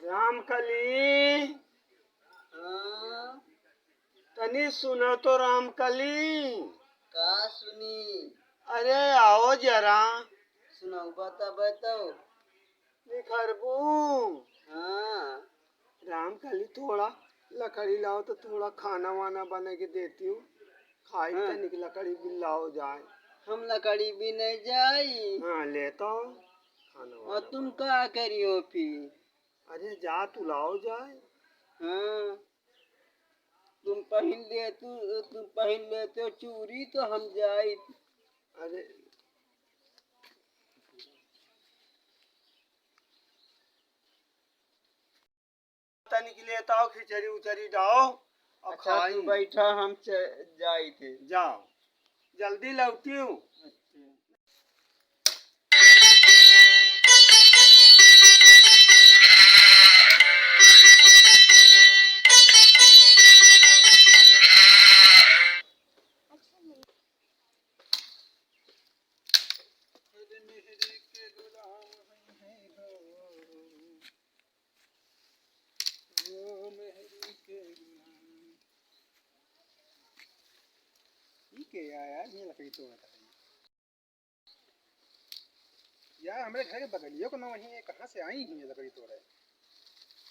रामकली। हाँ, तनी सुनो तो रामकली। का सुनी? अरे आओ जरा। सुनाओ, बताओ। निखरबू। हाँ, रामकली थोड़ा लकड़ी लाओ तो थोड़ा खाना वाना बना के देती हूँ। खाई हाँ। तनिक लकड़ी भी लाओ जाए। हम लकड़ी भी नहीं जाई। हाँ लेता हूँ खाना और वाना तुम बना। का करियो फिर? अरे जा तू लाओ जाए। हाँ, तुम पहन लेते हो चूड़ी तो हम जाई। अरे तनिक लेता हूँ खिचड़ी उचड़ी डाओ और अच्छा, खाई। तू बैठा, हम जाई थे। जाओ जल्दी लौटी हूँ। यार ये लकड़ी तोड़ यार हमारे घर के बगलियों को ना वही है, कहाँ से आई हुई है लकड़ी तोड़े।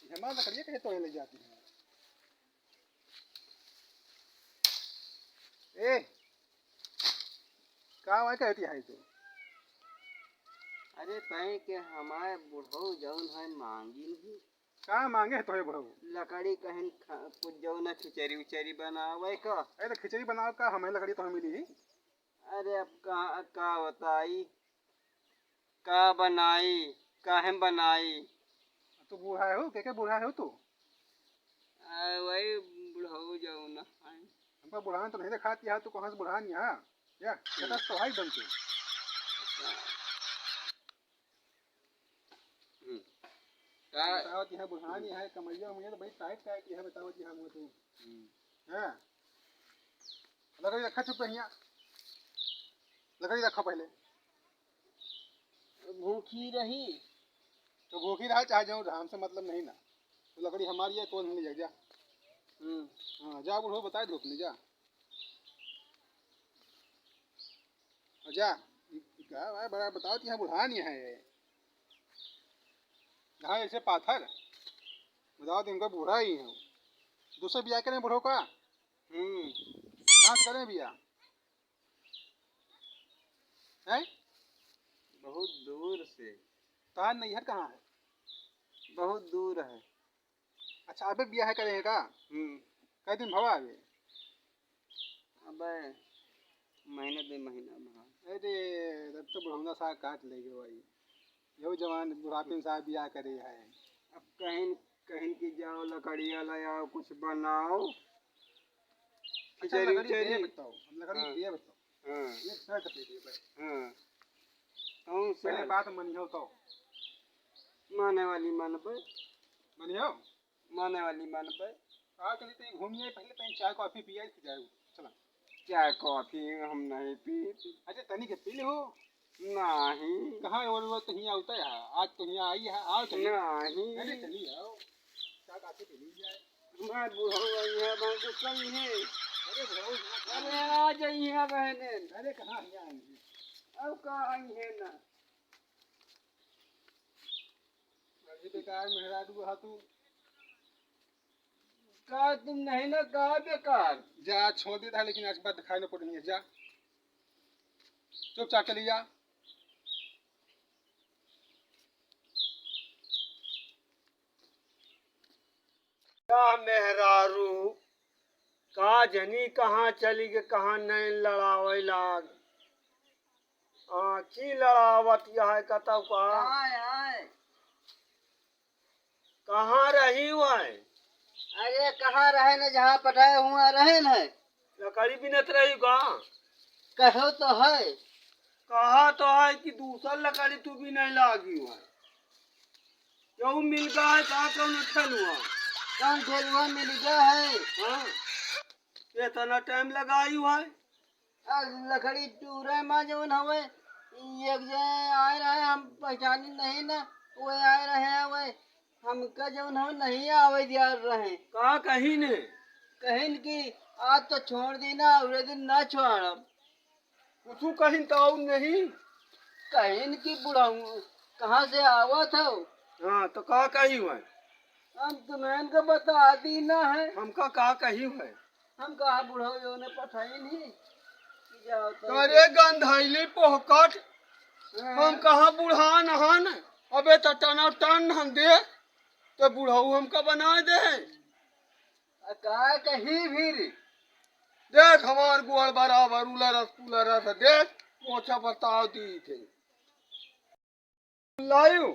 हमारा लकड़ी कैसे तोड़ने लग जाती है। ए कहाँ कहती है तू? अरे कहीं के हमारे बुढ़ऊ जौन है मांगी नहीं। कहाँ मांगे तो बहू? लकड़ी कहीं कुछ जौन है खिचड़ी उचड़ी बनावे का। अरे तो खिचड़ी बनाओ का, हमें लकड़ी तो हमें मिली ही। अरे अब का बताई, का बनाई, काहे बनाई? तू बूढ़ा है हो, क्या बूढ़ा है हो तू? वही बुढ़ऊ जौन है। हमको बुढ़ान तो नहीं दिखाती है, तू कहाँ से बुढ़ान यहाँ या तो है दम तू। बताओ कि है बुढ़ानी है, कमैया मुझे तो भाई टाइट टाइट है। बताओ कि हम तू है लकड़ी रखा चुप यहाँ, लकड़ी रखा पहले। भूखी रही तो भूखी रहा चाहे जाऊँ, हमसे मतलब नहीं ना। तो लकड़ी हमारी है तो नहीं ले जा। हाँ जा बुढ़ो, बताए धूप नहीं जा। जा क्या है बड़ा, बताओ कि यहाँ बुढ़ानी है यहाँ ऐसे पाथर। बताओ तो इनका बूढ़ा ही है। दूसरे ब्याह करें बुढ़ो का? कहाँ से करें ब्याह है? बहुत दूर से। कहाँ नैहर कहाँ है? बहुत दूर है। अच्छा अबे ब्याह करेगा? कई दिन भवा अबे? अबे महीना 2 महीना भा। अरे तब तो बुढ़ौना सा काट लेगे भाई। यही जवान बुढ़ापे साहब ब्याह करे है। अब कहीं कहीं की जाओ, लकड़िया लाओ, कुछ बनाओ। अच्छा लकड़ी दे बताओ, लकड़ी दे बताओ। हाँ ये शर्ट पे दे भाई। हाँ, कौन सा पहले बात मनियो तो। माने वाली मन पे। मनियो माने वाली मन पे। आ कहीं कहीं घूमिए, पहले कहीं चाय कॉफी पिया जाए। चला चाय कॉफी हम नहीं पी। अच्छा तनी के पी लो। नहीं कहाँ वो तो यहाँ होता है, आज तो यहाँ आई है। आओ चलिए। नहीं, अरे चलिए आओ, चाय कॉफी पी ली जाए। हमारे बुढ़ऊ यहाँ बांधो कहीं है। अरे बुढ़ऊ अरे आ जाइए बहने। अरे कहाँ यहाँ आएंगे? अब कहाँ है ना। अभी बेकार मेहरा डूबा तू। का तुम नहीं ना, कहा बेकार। जा छोड़ देता है, लेकिन आज बात दिखाई ना पड़नी है। जा चुपचाप चली जा। क्या मेहरारू का जनी कहाँ चली के कहाँ नहीं लड़ावे लाग। की लड़ावत है कतौ का? आए कहाँ रही हुआ है? अरे कहाँ रहे न, जहाँ पठाए हुआ रहे न। लकड़ी बिनत रही का? कहो तो है। कहा तो है कि दूसरा लकड़ी तू भी नहीं लागी हुआ है। क्यों मिल गया है? कहाँ कौन ठल हुआ? कौन ठेलुआ मिल गया है? हाँ इतना टाइम लगाई हुआ है। लकड़ी टूरे में जवन हवे एक जे आए रहे, हम पहचानी नहीं ना। वो आए रहे वे हमका जब हम नहीं आवे दिया रहे का कहीं ने कहीं कि आज तो छोड़ दी ना अगले दिन ना छोड़ब कुछ कहीं तो नहीं। कहीं कि बुढ़ा कहाँ से आवा था हाँ तो का कही हुआ हम तुम्हें को बता दी ना है हमका का कही हुआ हम कहा बुढ़ो जो ने पठाई नहीं कि जाओ तो अरे गंधैली पोहकट हम कहा बुढ़ान हन अबे तो टना टन हम दे तो बुढ़ऊ हमका बना दे। का कहीं भी देख हमार गुआर बराबर उला रस देख मोछा बताओ दी थे लायू।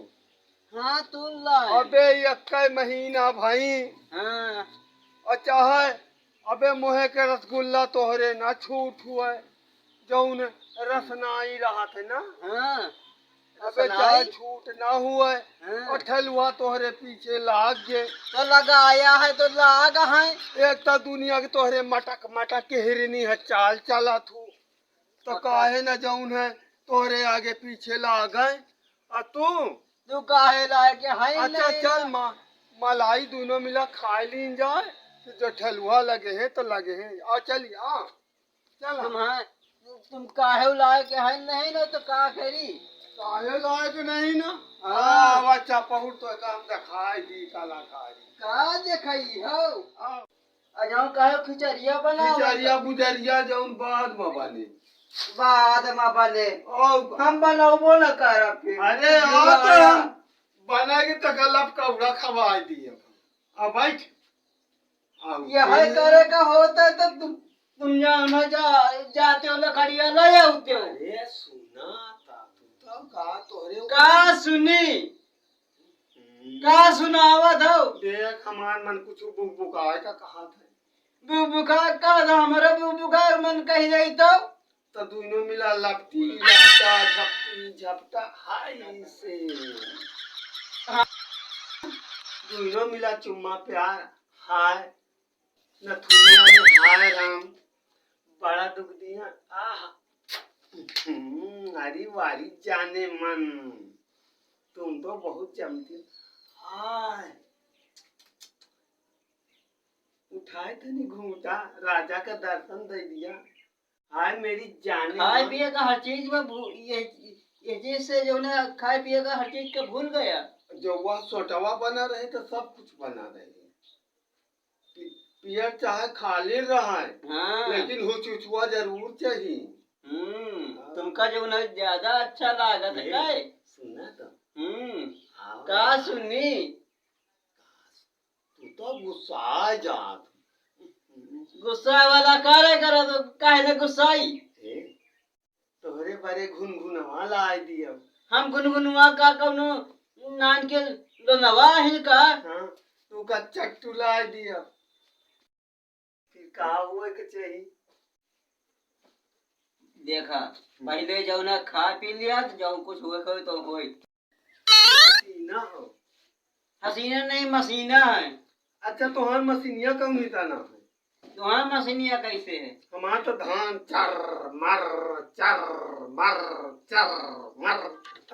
हाँ तू ला अबे एक महीना भाई हाँ और चाहे अबे मोहे के रसगुल्ला तोहरे ना छूट हुए जौन रस ना आई रहा थे ना। हाँ अबे चाहे छूट ना हुए और ठलुआ तोहरे पीछे लाग गए तो लगाया है तो लाग है एक तो दुनिया के तोहरे मटक मटक के हिरनी है चाल चला थू तो काहे न जौन है तोहरे आगे पीछे लाग गए और तू काहे लाए के है अच्छा नहीं? चल मलाई दोनों मिला खाए लीन जाए तो जो ठलुआ लगे हैं तो लगे हैं और चलिए चल तुम काहे लाए के है नहीं ना तो का करी काहे लायक नहीं ना। हाँ। बच्चा पहुँच तो काम दिखाई दी कलाकारी का देखई हो अजाऊ काहे खिचड़िया बनाओ खिचड़िया बुजरिया जौन बाद में बने बाद में बने और हम बनाबो न करब फिर अरे तो हम बनाएंगे तो गलब कौड़ा खवा दिए अब बैठ यह करे का होता तो तुम जाओ ना जाते हो लकड़िया ले आते हो। अरे सुना था तू तो का तोरे का सुनी का सुनावत हो देख हमार मन कुछ बुकाए का कहा था बुबुका का हमारा बुबुका मन कही जाई तो दोनों मिला लपटी लपटा झपटी झपटा हाय से दोनों मिला चुम्मा प्यार हाय नथुनिया में हाय राम बड़ा दुख दिया अरे वारी जाने मन तुम तो बहुत जमती हाय उठाए थे नहीं घूमता राजा का दर्शन दे दिया हाय मेरी जाने खाए पिए का हर चीज में ये चीज से जो ना खाए पिए का हर चीज का भूल गया जो वह सोटवा बना रहे तो सब कुछ बना रहे पियर चाहे खाली रहा है हाँ। लेकिन हुचुचुआ जरूर चाहिए। तुमका जो ना ज्यादा अच्छा लागत है सुना तो का सुनी तू तो गुस्सा जात गुस्सा वाला करे करो तो काहे न गुस्साई तोहरे बारे घुनघुनवा ला दिया हम गुनगुनवा का कौनो नान के लोनवा हिल का हाँ तू का चट्टू ला दिया फिर का हुए के चाहिए देखा पहले जो ना खा पी लिया तो जो कुछ हुए कोई तो होई हसीना हो हसीना नहीं मसीना है। अच्छा तुम्हार मसीनिया कौन नीता ना है तुम्हारा मसीनिया कैसे है हमारा तो धान चर मर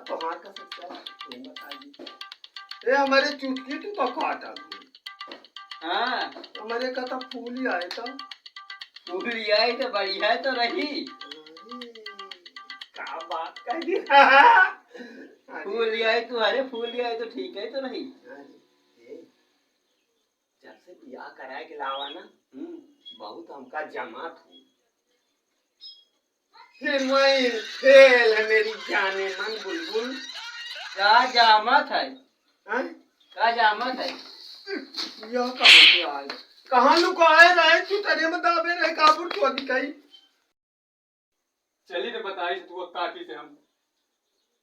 तो हाथ का सकता है बता दी हमारे चुटकी तू तो काटा हाँ हमारे का तो फूल ही आए तो फूल आई तो बढ़िया तो रही क्या बात कर दी फूल आई तुम्हारे फूल आई तो ठीक है तो नहीं जब से बियाह कराए के लावा ना बहुत हमका जमा थू खेल है मेरी जाने मन बुलबुल का जामत है हैं? का जामत है यह कहाँ से आए कहाँ लुकाए रहे तू तेरे में दाबे रहे काबुल तो दिखाई चली तो बताई तू काटी से हम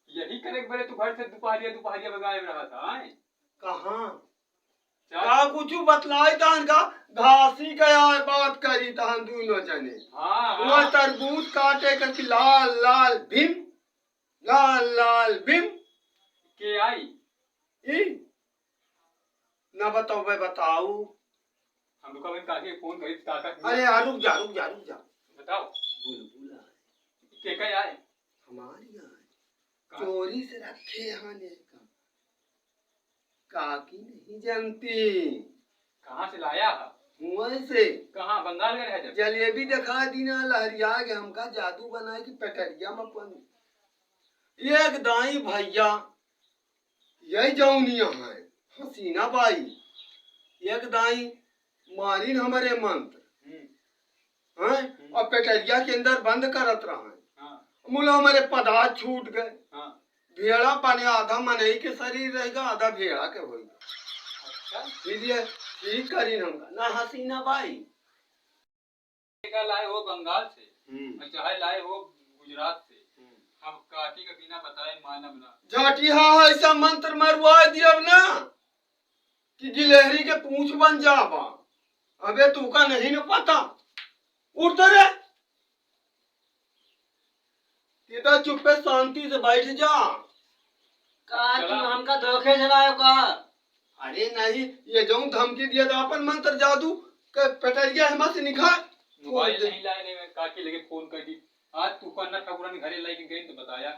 यही करे बड़े तू घर से दोपहरिया बगाए रहा था आए कहाँ का कुछ बतलाई तान का घासी गया बात करी तान दोनों जने वो तरबूज काटे का लाल लाल भीम के आई ई ना बताओ मैं बताऊ हम लोग कभी काके फोन करी काका अरे यार रुक जा बताओ बुलबुल के का आए हमारी आए चोरी से रखे यहाँ ने काकी नहीं जानती। कहाँ से लाया है? हुआ से कहाँ बंगाल गए है जब? जलेबी दिखा दी ना लहरिया के हमका जादू बनाए की पेटरिया में अपन एक दाई भैया यही जौनिया है हसीना बाई एक दाई मारिन हमारे मंत्र हैं और पेटरिया के अंदर बंद करत रहा हाँ मुला हमारे पदार्थ छूट गए। हाँ। भेड़ा पाने आधा मनई के शरीर रहेगा आधा भेड़ा के होगा। अच्छा इसलिए ठीक करी हमका ना हसीना बाई का लाए हो बंगाल से चाहे लाए हो गुजरात से, हम काटी का बिना बताए माना बना झाटिया ऐसा मंत्र मरवा दिया ना कि गिलहरी के पूंछ बन जाबा। अबे तू का नहीं न पता उठते रे सीधा चुप्पे शांति से बैठ जा। का तुम हमका धोखे से लायो का? अरे नहीं ये जो धमकी दिया था अपन मंत्र जादू के पेटरिया हिम्मत से निकाल। मोबाइल नहीं लाए नहीं मैं काकी लेके फोन कर दी आज तू कन्ना ठाकुरानी घरे लाई के गई तो बताया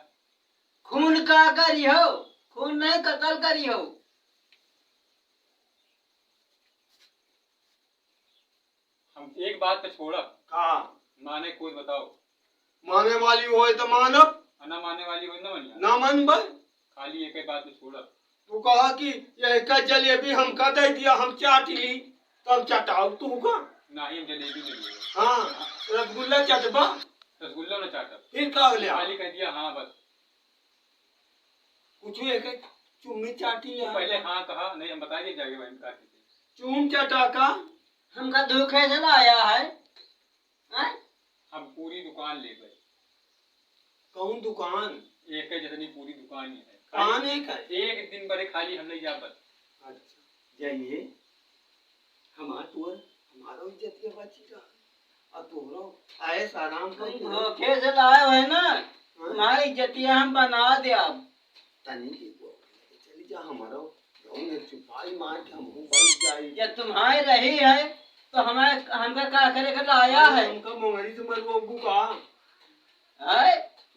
खून का करी हो? खून नहीं कत्ल करी हो। हम एक बात पे छोड़ा हाँ माने कोई बताओ माने वाली हो तो मानब ना मानने वाली हो ना बनिया ना मन भाई खाली एक ही बात पे छोड़ा तू कहा कि यह का जलेबी हमका दे दिया हम चाट ली तो हम चटाऊ तू का ना ही हम जलेबी ले लिए हाँ रसगुल्ला चटबा रसगुल्ला ना चाटा फिर का ले खाली कह दिया हाँ बस कुछ एक चुम्मी चाटी ले पहले हाँ कहा नहीं हम बताएंगे जाके बहन काकी से चूम चटा का हमका धोखे से लाया है? हैं? हम पूरी दुकान ले गए कौन दुकान एक है जितनी पूरी दुकान ही है कहाँ नहीं का एक दिन बड़े खाली हम नहीं जा बस अच्छा जाइए हमारा टूर हमारा इज्जत के बची का और तोरो आए आराम कर तुम धोखे से लाए हो है ना? तुम्हारी इज्जतिया हम बना दे अब। तनी की चली जा हमारा गाँव चुपाई मार के हम बच जाए जब तुम्हारी रही है तो हमें हमका का करे का लाया है? हमका मोहरी से मरबो बुका है?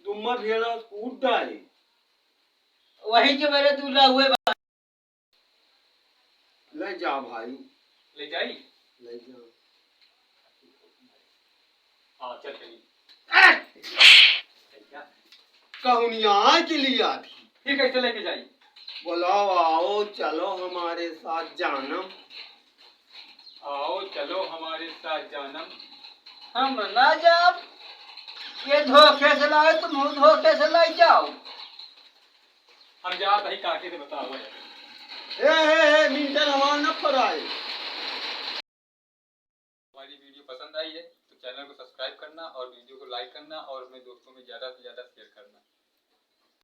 दुम्मा भेड़ा कूद डाले वही जो मेरे दूल्हा हुए ले जा भाई ले जाई ले जा हाँ चल चली कहुनिया के लिए आती फिर कैसे लेके जाई बोलाओ आओ चलो हमारे साथ जानम आओ चलो हमारे साथ जानम हम ना जाओ। ये धोखे से लाए तुम धोखे से लाई जाओ। हम जात ही काके से बताओ ए मिंटर हमारा न फराए। हमारी वीडियो पसंद आई है तो चैनल को सब्सक्राइब करना और वीडियो को लाइक करना और अपने दोस्तों में ज़्यादा से ज़्यादा शेयर करना।